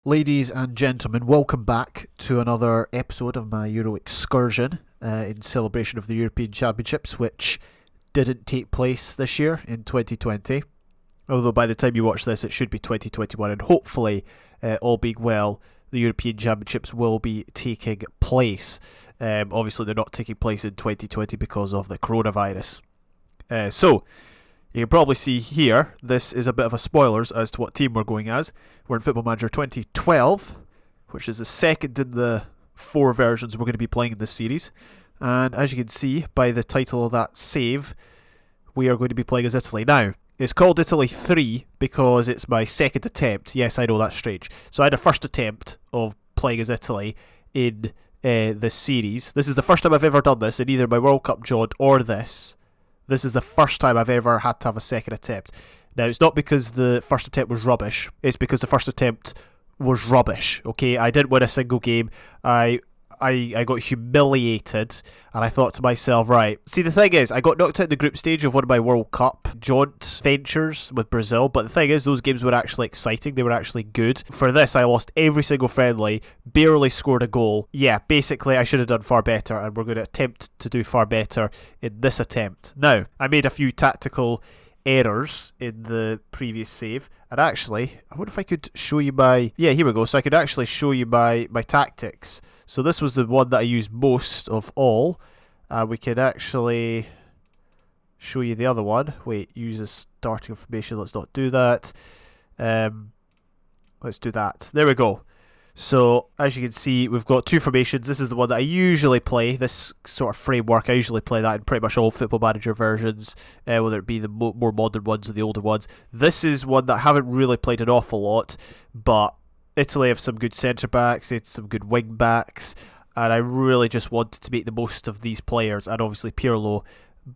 Ladies and gentlemen, welcome back to another episode of my Euro Excursion in celebration of the European Championships, which didn't take place this year in 2020. Although by the time you watch this, it should be 2021, and hopefully, all being well, the European Championships will be taking place. Obviously, they're not taking place in 2020 because of the coronavirus. So, you can probably see here, this is a bit of a spoilers as to what team we're going as. We're in Football Manager 2012, which is the second in the 4 versions we're going to be playing in this series. And as you can see by the title of that save, we are going to be playing as Italy. Now, it's called Italy 3 because it's my second attempt. Yes, I know, that's strange. So I had a first attempt of playing as Italy in this series. This is the first time I've ever done this in either my World Cup jaunt or this. This is the first time I've ever had to have a second attempt. Now, it's not because the first attempt was rubbish. It's because the first attempt was rubbish, okay? I didn't win a single game. I got humiliated, and I thought to myself, right. See, the thing is, I got knocked out in the group stage of one of my World Cup jaunt ventures with Brazil, but the thing is, those games were actually exciting. They were actually good. For this, I lost every single friendly, barely scored a goal. Yeah, basically, I should have done far better, and we're going to attempt to do far better in this attempt. Now, I made a few tactical errors in the previous save, and actually, I wonder if I could show you my... Yeah, here we go. So I could actually show you my tactics. So this was the one that I used most of all. We could actually show you the other one. Wait, use a starting formation. Let's not do that. Let's do that. There we go. So, as you can see, we've got 2 formations. This is the one that I usually play, this sort of framework. I usually play that in pretty much all Football Manager versions, whether it be the more modern ones or the older ones. This is one that I haven't really played an awful lot, but Italy have some good centre-backs, it's some good wing-backs, and I really just wanted to make the most of these players, and obviously Pirlo,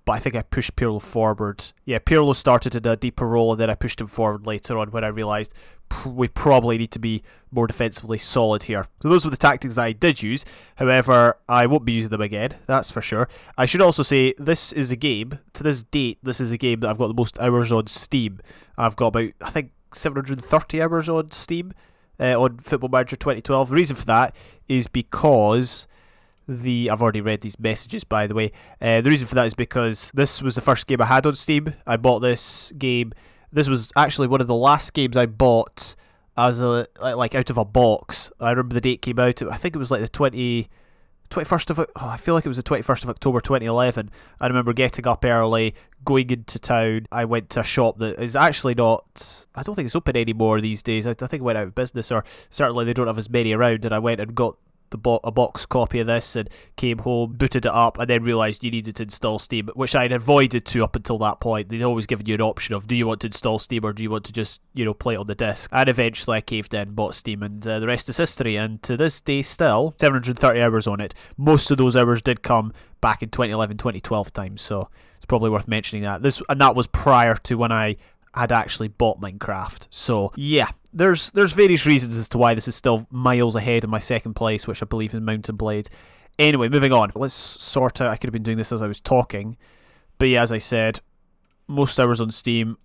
but I think I pushed Pirlo forward. Yeah, Pirlo started in a deeper role, and then I pushed him forward later on when I realised we probably need to be more defensively solid here. So those were the tactics that I did use. However, I won't be using them again, that's for sure. I should also say, this is a game, to this date, this is a game that I've got the most hours on Steam. I've got about, I think, 730 hours on Steam on Football Manager 2012. The reason for that is because... I've already read these messages, by the way. The reason for that is because this was the first game I had on Steam. I bought this game. This was actually one of the last games I bought as like out of a box. I remember the date came out. I think it was like the 21st of... I feel like it was the 21st of October 2011. I remember getting up early, going into town. I went to a shop that is actually not... I don't think it's open anymore these days. I think it went out of business, or certainly they don't have as many around, and I went and got a box copy of this and came home, booted it up, and then realised you needed to install Steam, which I'd avoided to up until that point. They'd always given you an option of, do you want to install Steam or do you want to just, play it on the disc? And eventually I caved in, bought Steam, and the rest is history. And to this day still, 730 hours on it. Most of those hours did come back in 2011, 2012 time, so it's probably worth mentioning that. And that was prior to when I had actually bought Minecraft. So yeah, there's various reasons as to why this is still miles ahead in my second place, which I believe is Mountain Blade. Anyway, moving on. Let's sort out... I could have been doing this as I was talking. But yeah, as I said, most hours on Steam.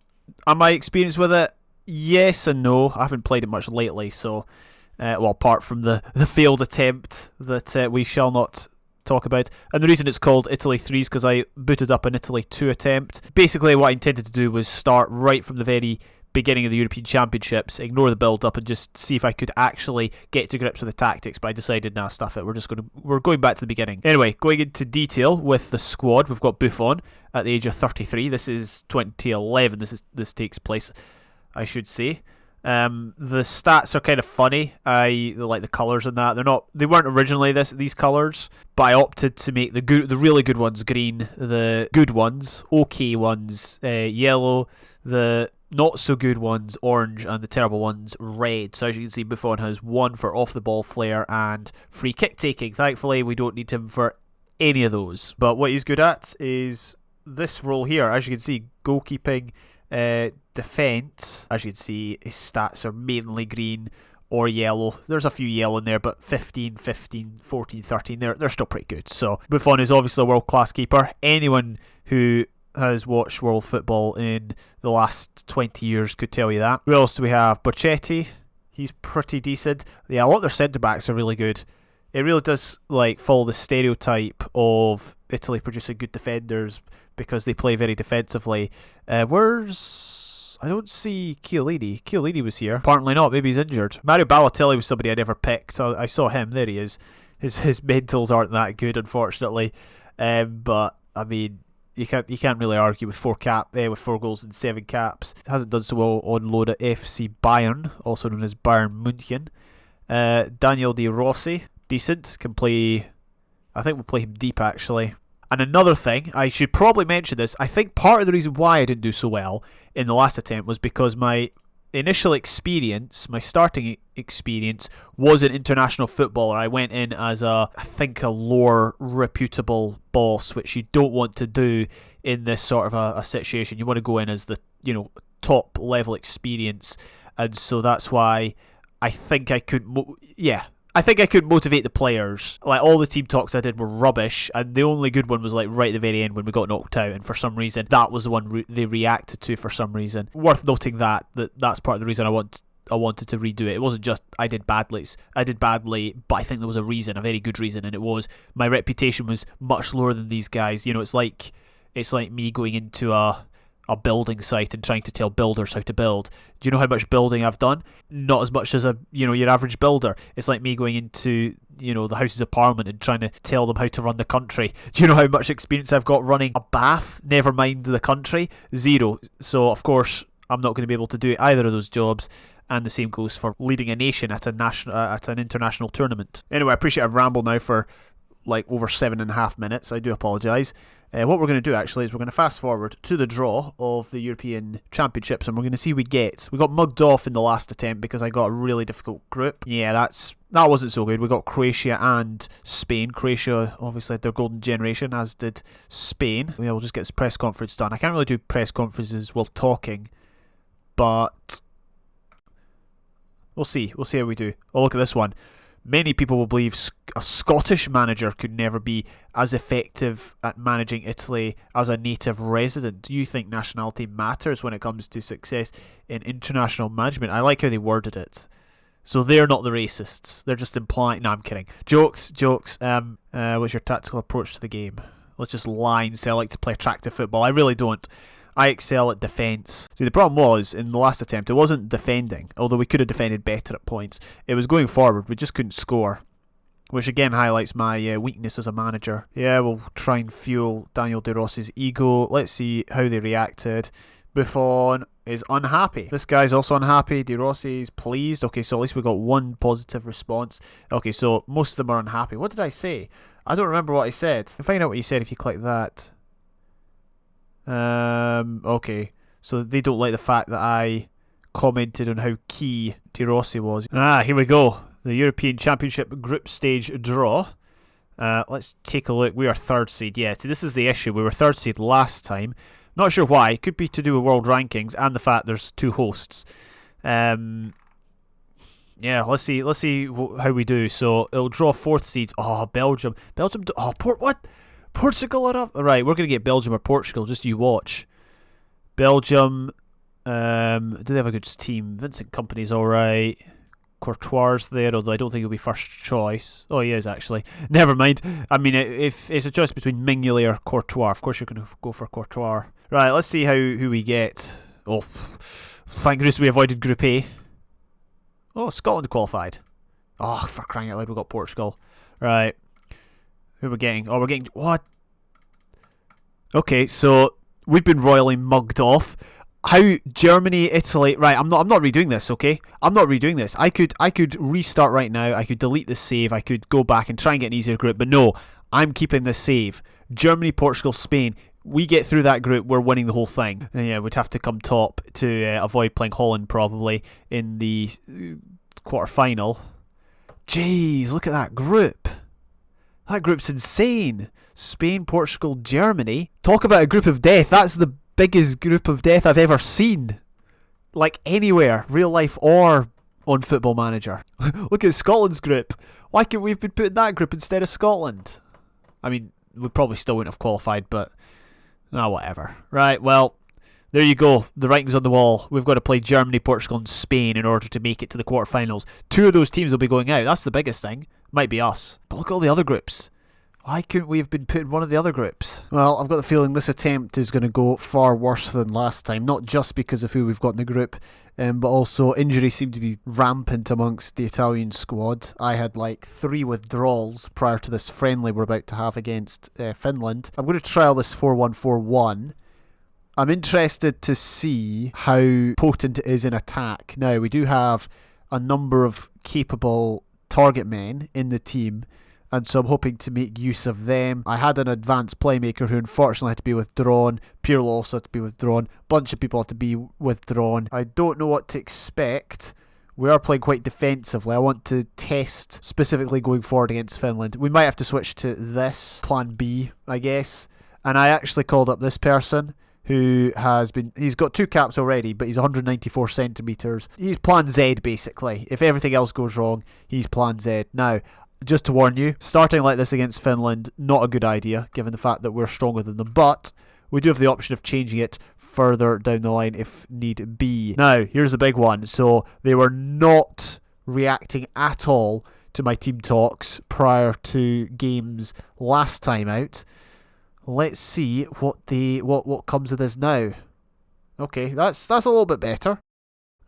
Am I experienced with it? Yes and no. I haven't played it much lately, so... apart from the failed attempt that we shall not talk about. And the reason it's called Italy 3 is because I booted up an Italy 2 attempt. Basically, what I intended to do was start right from the very beginning of the European Championships, ignore the build-up, and just see if I could actually get to grips with the tactics. But I decided, nah, stuff it. We're going back to the beginning. Anyway, going into detail with the squad, we've got Buffon at the age of 33. This is 2011. This takes place, I should say. The stats are kind of funny. I like the colours and that. They weren't originally these colours, but I opted to make the really good ones green, the good ones, okay ones, yellow, the not so good ones orange, and the terrible ones red. So as you can see, Buffon has 1 for off the ball flair and free kick taking. Thankfully, we don't need him for any of those. But what he's good at is this role here. As you can see, goalkeeping, defence. As you can see, his stats are mainly green or yellow. There's a few yellow in there, but 15, 14, 13, they're still pretty good. So Buffon is obviously a world-class keeper. Anyone who has watched world football in the last 20 years could tell you that. Who else do we have? Borchetti. He's pretty decent. Yeah, a lot of their centre-backs are really good. It really does like follow the stereotype of Italy producing good defenders because they play very defensively. I don't see Chiellini. Chiellini was here. Apparently not. Maybe he's injured. Mario Balotelli was somebody I never picked. So I saw him. There he is. His mentals aren't that good, unfortunately. But I mean, you can't really argue with 4 goals and 7 caps. Hasn't done so well on loan at FC Bayern, also known as Bayern München. Daniel De Rossi, decent. Can play. I think we'll play him deep actually. And another thing, I should probably mention this. I think part of the reason why I didn't do so well in the last attempt was because my initial experience, my starting experience, was an international footballer. I went in as I think a lower reputable boss, which you don't want to do in this sort of a situation. You want to go in as the top level experience, and so that's why I think I could. I think I could motivate the players. Like, all the team talks I did were rubbish, and the only good one was like right at the very end when we got knocked out, and for some reason that was the one they reacted to for some reason. Worth noting that's part of the reason I wanted to redo it. It wasn't just I did badly, but I think there was a reason, a very good reason, and it was my reputation was much lower than these guys. It's like me going into a building site and trying to tell builders how to build. Do you know how much building I've done? Not as much as your average builder. It's like me going into the Houses of Parliament and trying to tell them how to run the country. Do you know how much experience I've got running a bath? Never mind the country. 0. So of course I'm not going to be able to do either of those jobs. And the same goes for leading a nation at an international tournament. Anyway, I appreciate I've rambled now for like over 7.5 minutes. I do apologise. What we're going to do actually is we're going to fast forward to the draw of the European Championships, and we're going to see who we get. We got mugged off in the last attempt because I got a really difficult group. Yeah, that wasn't so good. We got Croatia and Spain. Croatia obviously had their golden generation, as did Spain. Yeah, we'll just get this press conference done. I can't really do press conferences while talking, but we'll see. We'll see how we do. Oh, look at this one. Many people will believe a Scottish manager could never be as effective at managing Italy as a native resident. Do you think nationality matters when it comes to success in international management? I like how they worded it. So they're not the racists. They're just implying... No, I'm kidding. Jokes. What's your tactical approach to the game? Let's just lie and say I like to play attractive football. I really don't. I excel at defence. See, the problem was, in the last attempt, it wasn't defending, although we could have defended better at points. It was going forward. We just couldn't score, which again highlights my weakness as a manager. Yeah, we'll try and fuel Daniel De Rossi's ego. Let's see how they reacted. Buffon is unhappy. This guy's also unhappy. De Rossi's pleased. Okay, so at least we got one positive response. Okay, so most of them are unhappy. What did I say? I don't remember what I said. You can find out what you said if you click that. Okay, so they don't like the fact that I commented on how key De Rossi was. Here we go. The European Championship group stage draw. Let's take a look. We are 3rd seed. Yeah, see, this is the issue. We were 3rd seed last time. Not sure why. It could be to do with world rankings and the fact there's 2 hosts. Yeah, let's see how we do. So it'll draw 4th seed. Oh, Belgium. What? Portugal are up. Right, we're going to get Belgium or Portugal. Just you watch. Belgium. Do they have a good team? Vincent Kompany's alright. Courtois there, although I don't think he'll be first choice. Oh, he is actually. Never mind. I mean, if it's a choice between Mignolet or Courtois, of course you're going to go for Courtois. Right, let's see who we get. Oh, thank goodness we avoided Group A. Oh, Scotland qualified. Oh, for crying out loud, we got Portugal. Right. Who are we getting? Oh, we're getting... What? Okay, so we've been royally mugged off. How Germany, Italy... Right, I'm not redoing this, okay? I'm not redoing this. I could restart right now. I could delete the save. I could go back and try and get an easier group. But no, I'm keeping the save. Germany, Portugal, Spain. We get through that group, we're winning the whole thing. And yeah, we'd have to come top to avoid playing Holland probably in the quarter-final. Jeez, look at that group. That group's insane. Spain, Portugal, Germany. Talk about a group of death. That's the biggest group of death I've ever seen. Like anywhere, real life or on Football Manager. Look at Scotland's group. Why couldn't we have been put in that group instead of Scotland? I mean, we probably still wouldn't have qualified, but whatever. Right, well, There you go. The writing's on the wall. We've got to play Germany, Portugal, and Spain in order to make it to the quarterfinals. 2 of those teams will be going out. That's the biggest thing. Might be us. But look at all the other groups. Why couldn't we have been put in one of the other groups? Well, I've got the feeling this attempt is going to go far worse than last time. Not just because of who we've got in the group, but also injuries seem to be rampant amongst the Italian squad. I had like 3 withdrawals prior to this friendly we're about to have against Finland. I'm going to trial this 4-1-4-1. I'm interested to see how potent it is in attack. Now, we do have a number of capable target men in the team, and so I'm hoping to make use of them. I had an advanced playmaker who unfortunately had to be withdrawn. Pirlo also had to be withdrawn. A bunch of people had to be withdrawn. I don't know what to expect. We are playing quite defensively. I want to test specifically going forward against Finland. We might have to switch to this, plan B, I guess. And I actually called up this person who he's got 2 caps already, but he's 194 centimetres. He's plan Z, basically. If everything else goes wrong, he's plan Z. Now, just to warn you, starting like this against Finland, not a good idea, given the fact that we're stronger than them, but we do have the option of changing it further down the line if need be. Now, here's the big one. So, they were not reacting at all to my team talks prior to games last time out. Let's see what comes of this now. Okay, that's a little bit better.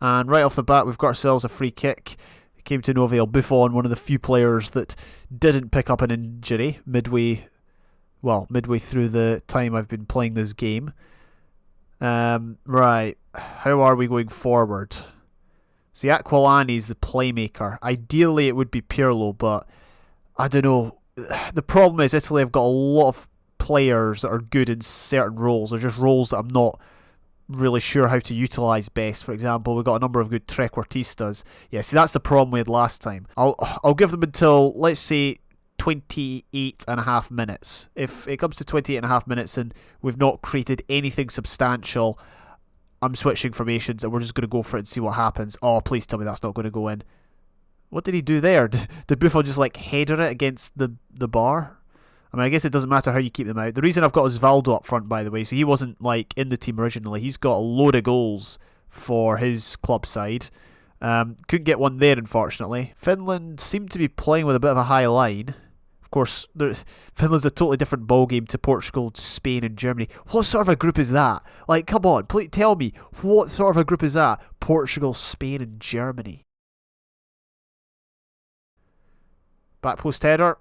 And right off the bat, we've got ourselves a free kick. It came to no avail. Buffon, one of the few players that didn't pick up an injury midway through the time I've been playing this game. Right, how are we going forward? See, Aquilani's the playmaker. Ideally, it would be Pirlo, but I don't know. The problem is Italy have got a lot of players that are good in certain roles. They're just roles that I'm not really sure how to utilise best. For example, we've got a number of good trequartistas. Yeah, see, that's the problem we had last time. I'll give them until, let's say, 28.5 minutes. If it comes to 28.5 minutes and we've not created anything substantial, I'm switching formations and we're just going to go for it and see what happens. Oh, please tell me that's not going to go in. What did he do there? Did Buffon just like header it against the bar? I mean, I guess it doesn't matter how you keep them out. The reason I've got Osvaldo up front, by the way, so he wasn't like in the team originally. He's got a load of goals for his club side. Couldn't get one there, unfortunately. Finland seemed to be playing with a bit of a high line. Of course, Finland's a totally different ballgame to Portugal, Spain and Germany. What sort of a group is that? Like, come on, please tell me, what sort of a group is that? Portugal, Spain and Germany. Back post header.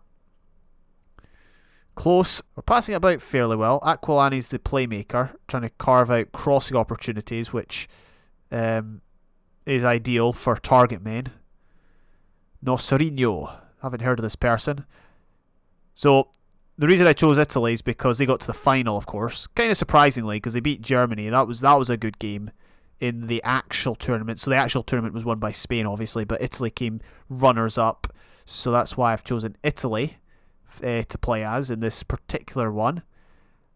Close. We're passing it about fairly well. Aquilani's the playmaker, trying to carve out crossing opportunities, which is ideal for target men. Nocerino. Haven't heard of this person. So, the reason I chose Italy is because they got to the final, of course. Kind of surprisingly, because they beat Germany. That was a good game in the actual tournament. So, the actual tournament was won by Spain, obviously, but Italy came runners-up. So, that's why I've chosen Italy to play as in this particular one.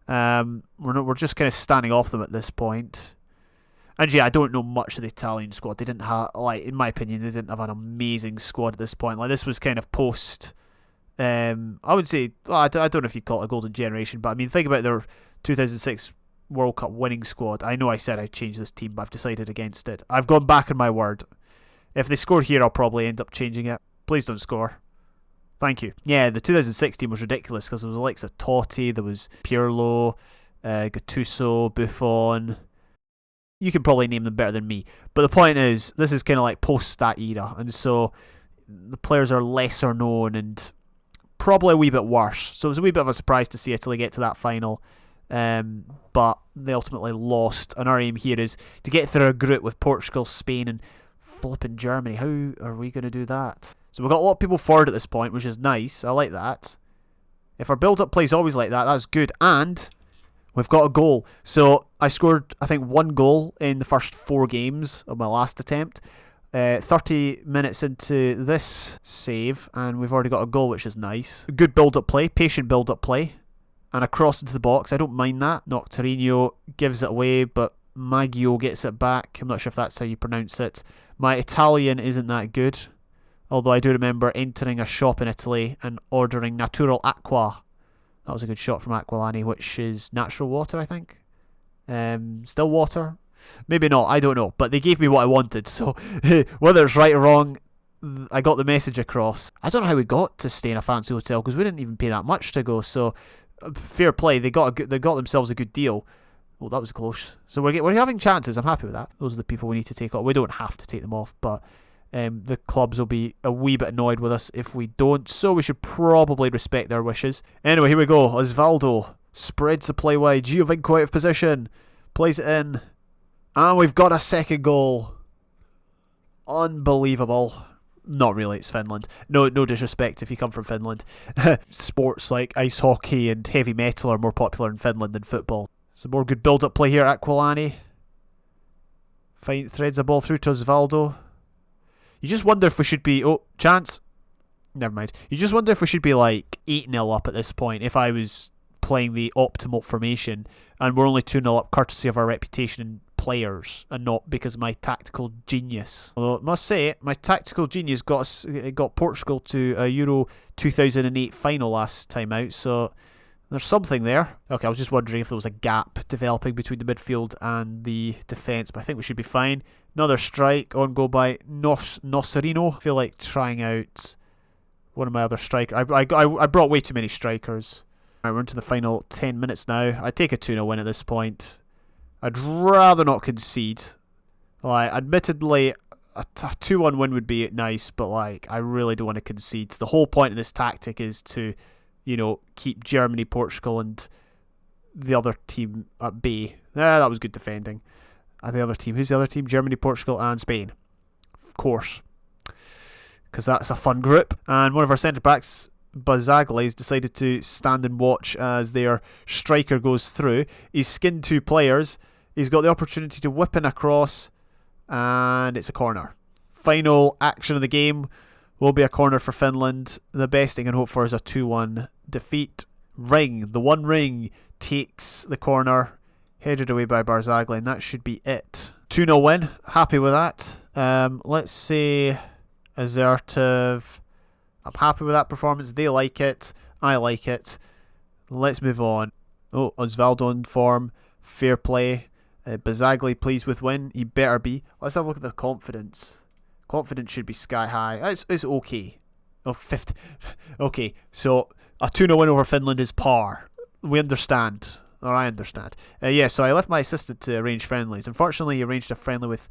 We're just kind of standing off them at this point. And yeah, I don't know much of the Italian squad. They didn't have, like, in my opinion, they didn't have an amazing squad at this point. Like, this was kind of post, I would say, well, I don't know if you call it a golden generation, but I mean, think about their 2006 World Cup winning squad. I know I said I'd change this team, but I've decided against it. I've gone back on my word. If they score here, I'll probably end up changing it. Please don't score. Thank you. Yeah, the 2006 team was ridiculous because there was the likes of Totti, there was Pirlo, Gattuso, Buffon. You can probably name them better than me. But the point is, this is kind of like post that era, and so the players are lesser known and probably a wee bit worse. So it was a wee bit of a surprise to see Italy get to that final, but they ultimately lost. And our aim here is to get through a group with Portugal, Spain and flipping Germany. How are we going to do that? So we've got a lot of people forward at this point, which is nice. I like that. If our build-up play is always like that, that's good. And we've got a goal. So I scored, I think, 1 goal in the first 4 games of my last attempt. 30 minutes into this save, and we've already got a goal, which is nice. Good build-up play, patient build-up play. And a cross into the box. I don't mind that. Nocturino gives it away, but Maggio gets it back. I'm not sure if that's how you pronounce it. My Italian isn't that good. Although I do remember entering a shop in Italy and ordering Natural Acqua. That was a good shot from Aquilani, which is natural water, I think. Stillwater? Maybe not, I don't know. But they gave me what I wanted, so whether it's right or wrong, I got the message across. I don't know how we got to stay in a fancy hotel, because we didn't even pay that much to go, so fair play, they got themselves a good deal. Oh, that was close. So we're having chances, I'm happy with that. Those are the people we need to take off. We don't have to take them off, but the clubs will be a wee bit annoyed with us if we don't, so we should probably respect their wishes. Anyway, here we go. Osvaldo spreads the play wide. Giovinco out of position. Plays it in. And we've got a second goal. Unbelievable. Not really, it's Finland. No disrespect if you come from Finland. Sports like ice hockey and heavy metal are more popular in Finland than football. Some more good build-up play here. Aquilani threads a ball through to Osvaldo. You just wonder if we should be... Oh, chance. Never mind. You just wonder if we should be like 8-0 up at this point if I was playing the optimal formation and we're only 2-0 up courtesy of our reputation and players and not because of my tactical genius. Although I must say, my tactical genius got Portugal to a Euro 2008 final last time out, so there's something there. Okay, I was just wondering if there was a gap developing between the midfield and the defence, but I think we should be fine. Another strike on goal by Nocerino. I feel like trying out one of my other strikers. I brought way too many strikers. Right, we're into the final 10 minutes now. I'd take a 2-0 win at this point. I'd rather not concede. Like, admittedly, a 2-1 win would be nice, but like, I really don't want to concede. The whole point of this tactic is to, you know, keep Germany, Portugal, and the other team at bay. That was good defending. The other team. Who's the other team? Germany, Portugal, and Spain. Of course. Because that's a fun group. And one of our centre-backs, Barzagli, has decided to stand and watch as their striker goes through. He's skinned two players. He's got the opportunity to whip in across, and it's a corner. Final action of the game will be a corner for Finland. The best they can hope for is a 2-1 defeat. Ring, the one ring, takes the corner, headed away by Barzagli, and that should be it. 2-0 win. Happy with that. Let's say assertive. I'm happy with that performance. They like it. I like it. Let's move on. Oh, Osvaldo in form. Fair play. Barzagli pleased with win. He better be. Let's have a look at the confidence. Confidence should be sky high. It's okay. Oh, 50. Okay, so a 2-0 win over Finland is par. We understand. Or I understand. Yeah, so I left my assistant to arrange friendlies. Unfortunately, he arranged a friendly with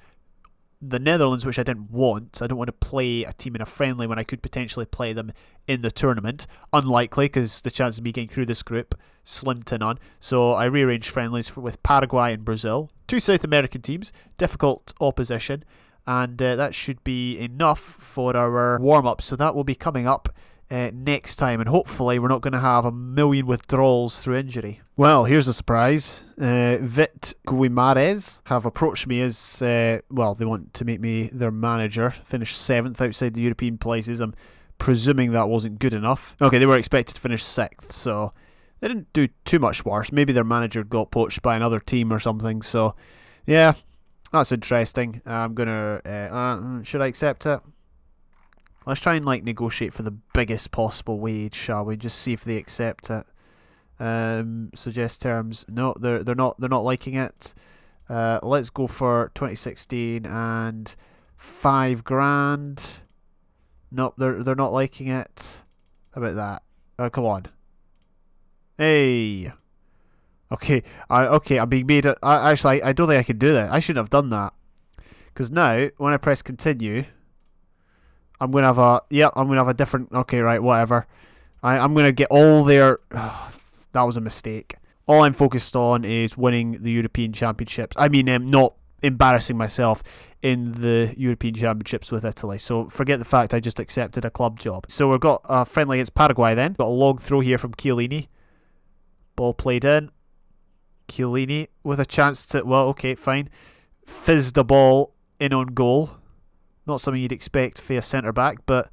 the Netherlands, which I didn't want. I don't want to play a team in a friendly when I could potentially play them in the tournament. Unlikely, because the chance of me getting through this group, slim to none. So I rearranged friendlies with Paraguay and Brazil. Two South American teams, difficult opposition, and that should be enough for our warm-up. So that will be coming up next time, and hopefully we're not going to have a million withdrawals through injury. Well, here's a surprise. Vit Guimarães have approached me as, well, they want to make me their manager. Finished 7th outside the European places. I'm presuming that wasn't good enough. Okay, they were expected to finish 6th, so they didn't do too much worse. Maybe their manager got poached by another team or something, so yeah, that's interesting. I'm gonna, should I accept it? Let's try and like negotiate for the biggest possible wage, shall we? Just see if they accept it. Suggest terms. No, they're not liking it. Let's go for 2016 and $5,000. Nope, they're not liking it. How about that? Come on. Hey. Okay, I'm being made. Actually, I don't think I can do that. I shouldn't have done that. Because now, when I press continue, I'm going to have a... Yep, I'm going to have a different... Okay, right, whatever. I'm going to get all their... that was a mistake. All I'm focused on is winning the European Championships. I mean, not embarrassing myself in the European Championships with Italy. So forget the fact I just accepted a club job. So we've got a friendly against Paraguay then. Got a long throw here from Chiellini. Ball played in. Chiellini with a chance to... Well, okay, fine. Fizzed the ball in on goal. Not something you'd expect for a centre-back, but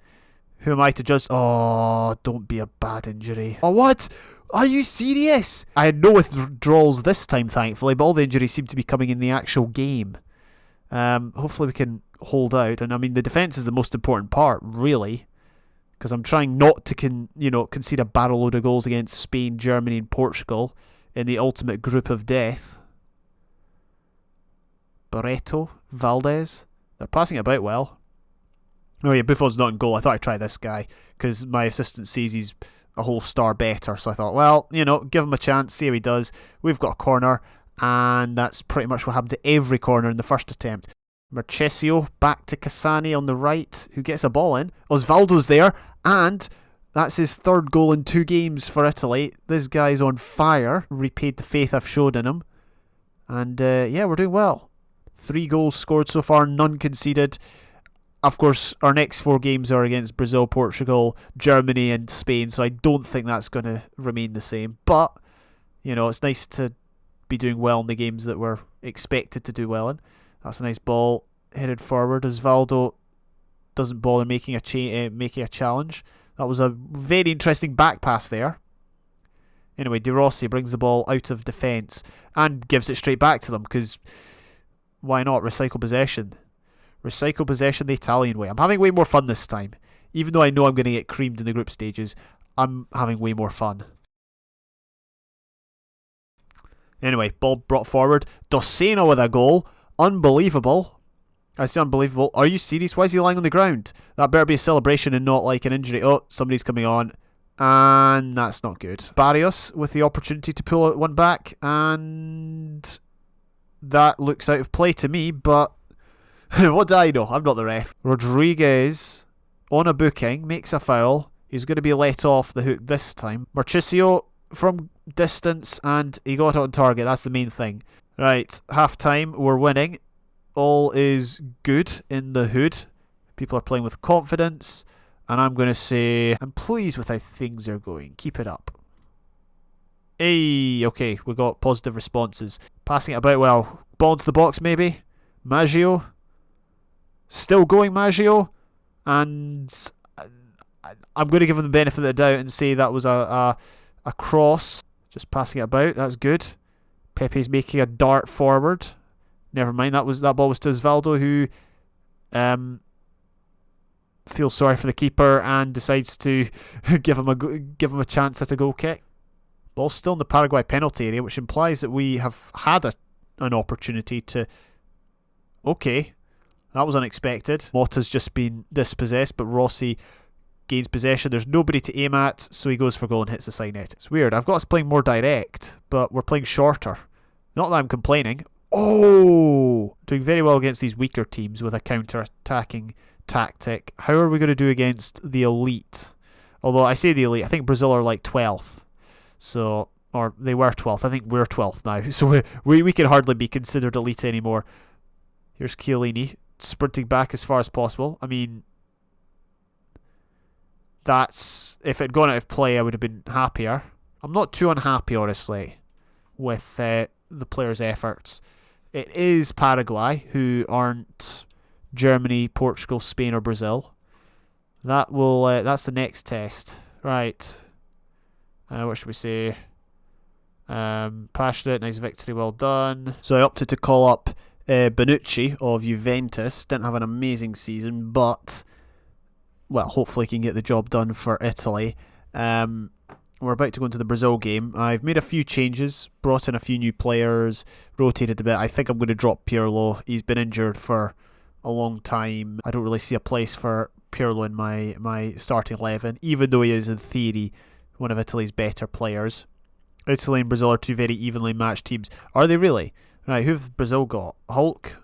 who am I to judge? Oh, don't be a bad injury. Oh, what? Are you serious? I had no withdrawals this time, thankfully, but all the injuries seem to be coming in the actual game. Hopefully we can hold out. And I mean, the defence is the most important part, really, because I'm trying not to concede a barrel load of goals against Spain, Germany and Portugal in the ultimate group of death. Barreto, Valdez. They're passing it about well. Oh yeah, Buffon's not in goal. I thought I'd try this guy because my assistant says he's a whole star better. So I thought, well, you know, give him a chance, see how he does. We've got a corner, and that's pretty much what happened to every corner in the first attempt. Marchesio back to Cassani on the right, who gets a ball in. Osvaldo's there, and that's his third goal in 2 games for Italy. This guy's on fire. Repaid the faith I've showed in him. And yeah, we're doing well. 3 goals scored so far, none conceded. Of course, our next 4 games are against Brazil, Portugal, Germany and Spain, so I don't think that's going to remain the same. But, you know, it's nice to be doing well in the games that we're expected to do well in. That's a nice ball headed forward. Osvaldo doesn't bother making a challenge. That was a very interesting back pass there. Anyway, De Rossi brings the ball out of defence and gives it straight back to them because why not? Recycle possession. Recycle possession the Italian way. I'm having way more fun this time. Even though I know I'm going to get creamed in the group stages, I'm having way more fun. Anyway, ball brought forward. Dossena with a goal. Unbelievable. I say unbelievable. Are you serious? Why is he lying on the ground? That better be a celebration and not like an injury. Oh, somebody's coming on. And that's not good. Barrios with the opportunity to pull one back. And that looks out of play to me, but what do I know? I'm not the ref. Rodriguez on a booking, makes a foul. He's going to be let off the hook this time. Marchisio from distance, and he got it on target. That's the main thing. Right, half time, we're winning. All is good in the hood. People are playing with confidence, and I'm going to say I'm pleased with how things are going. Keep it up. Hey, okay, we got positive responses. Passing it about well. Ball into the box maybe. Maggio. Still going Maggio. And I'm going to give him the benefit of the doubt and say that was a cross. Just passing it about. That's good. Pepe's making a dart forward. Never mind. That ball was to Osvaldo, who feels sorry for the keeper and decides to give him a chance at a goal kick. Ball's still in the Paraguay penalty area, which implies that we have had an opportunity to. Okay, that was unexpected. Motta's just been dispossessed, but Rossi gains possession. There's nobody to aim at, so he goes for goal and hits the side net. It's weird. I've got us playing more direct, but we're playing shorter. Not that I'm complaining. Oh! Doing very well against these weaker teams with a counter-attacking tactic. How are we going to do against the elite? Although I say the elite, I think Brazil are like 12th. So, or they were 12th. I think we're 12th now. So we can hardly be considered elite anymore. Here's Chiellini sprinting back as far as possible. I mean, that's... If it had gone out of play, I would have been happier. I'm not too unhappy, honestly, with the players' efforts. It is Paraguay, who aren't Germany, Portugal, Spain, or Brazil. That will. That's the next test. Right. What should we say? Passionate, nice victory, well done. So I opted to call up Bonucci of Juventus. Didn't have an amazing season, but well, hopefully he can get the job done for Italy. We're about to go into the Brazil game. I've made a few changes, brought in a few new players, rotated a bit. I think I'm going to drop Pirlo. He's been injured for a long time. I don't really see a place for Pirlo in my starting 11, even though he is, in theory, one of Italy's better players. Italy and Brazil are two very evenly matched teams. Are they really? Right, who've Brazil got? Hulk?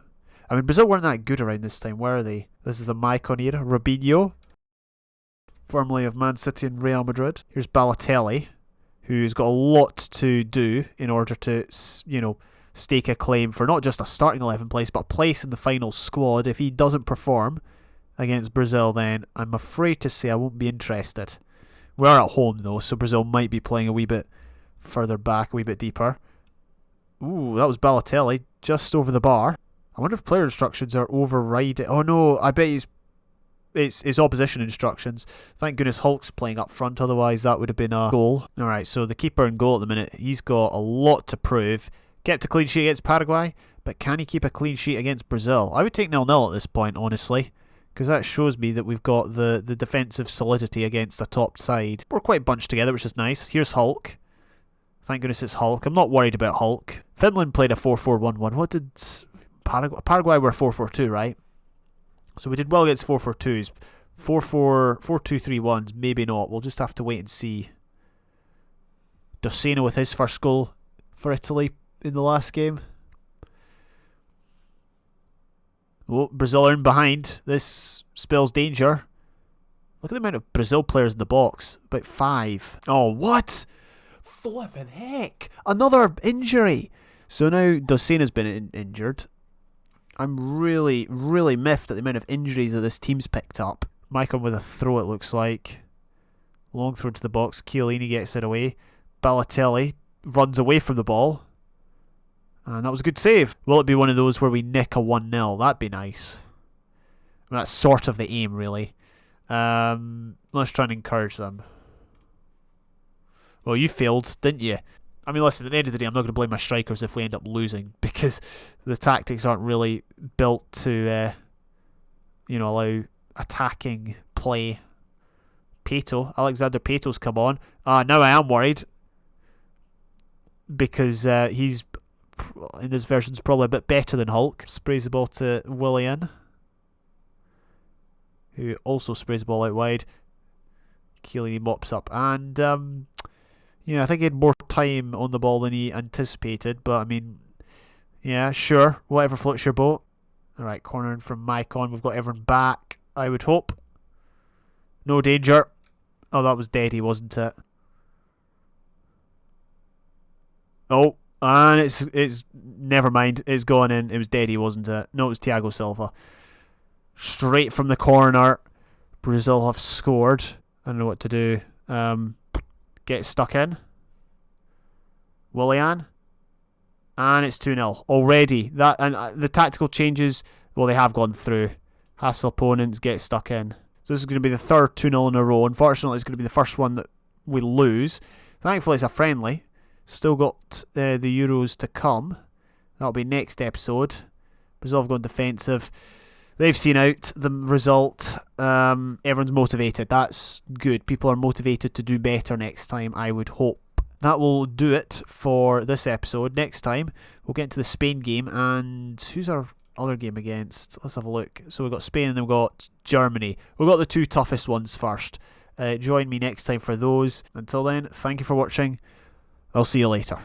I mean, Brazil weren't that good around this time, were they? This is the Maicon era. Robinho, formerly of Man City and Real Madrid. Here's Balotelli, who's got a lot to do in order to, you know, stake a claim for not just a starting 11 place, but a place in the final squad. If he doesn't perform against Brazil, then I'm afraid to say I won't be interested. We are at home, though, so Brazil might be playing a wee bit further back, a wee bit deeper. Ooh, that was Balotelli, just over the bar. I wonder if player instructions are overriding. Oh no, I bet it's opposition instructions. Thank goodness Hulk's playing up front, otherwise that would have been a goal. Alright, so the keeper in goal at the minute, he's got a lot to prove. Kept a clean sheet against Paraguay, but can he keep a clean sheet against Brazil? I would take 0-0 at this point, honestly, because that shows me that we've got the defensive solidity against a top side. We're quite bunched together, which is nice. Here's Hulk. Thank goodness it's Hulk. I'm not worried about Hulk. Finland played a 4-4-1-1. What did Paraguay? Paraguay were 4-4-2, right? So we did well against 4-4-2s. 4-4, 4-2-3-1s, maybe not. We'll just have to wait and see. Dossena with his first goal for Italy in the last game. Oh, Brazil are in behind. This spells danger. Look at the amount of Brazil players in the box. About 5. Oh, what? Flippin' heck. Another injury. So now Dossena's been injured. I'm really, really miffed at the amount of injuries that this team's picked up. Maicon with a throw, it looks like. Long throw to the box. Chiellini gets it away. Balotelli runs away from the ball. And that was a good save. Will it be one of those where we nick a 1-0? That'd be nice. I mean, that's sort of the aim, really. Let's try and encourage them. Well, you failed, didn't you? I mean, listen, at the end of the day, I'm not going to blame my strikers if we end up losing, because the tactics aren't really built to, allow attacking play. Alexander Peto's come on. Now I am worried, because he's, in this version's probably a bit better than Hulk. Sprays the ball to Willian, who also sprays the ball out wide. Chiellini mops up, and I think he had more time on the ball than he anticipated, but I mean, yeah, sure, whatever floats your boat. Alright, cornering from Maicon. We've got everyone back, I would hope. No danger. Oh, that was Deddy, wasn't it? Oh, and it's never mind, it's gone in. It was Deddy, wasn't it? No, it was Thiago Silva. Straight from the corner. Brazil have scored. I don't know what to do. Get stuck in. Willian. And it's 2-0 already. That and the tactical changes, well, they have gone through. Hassle opponents, get stuck in. So this is going to be the third 2-0 in a row. Unfortunately, it's going to be the first one that we lose. Thankfully, it's a friendly. Still got the Euros to come. That'll be next episode. Brazil have gone defensive. They've seen out the result. Everyone's motivated. That's good. People are motivated to do better next time, I would hope. That will do it for this episode. Next time, we'll get into the Spain game. And who's our other game against? Let's have a look. So we've got Spain and then we've got Germany. We've got the two toughest ones first. Join me next time for those. Until then, thank you for watching. I'll see you later.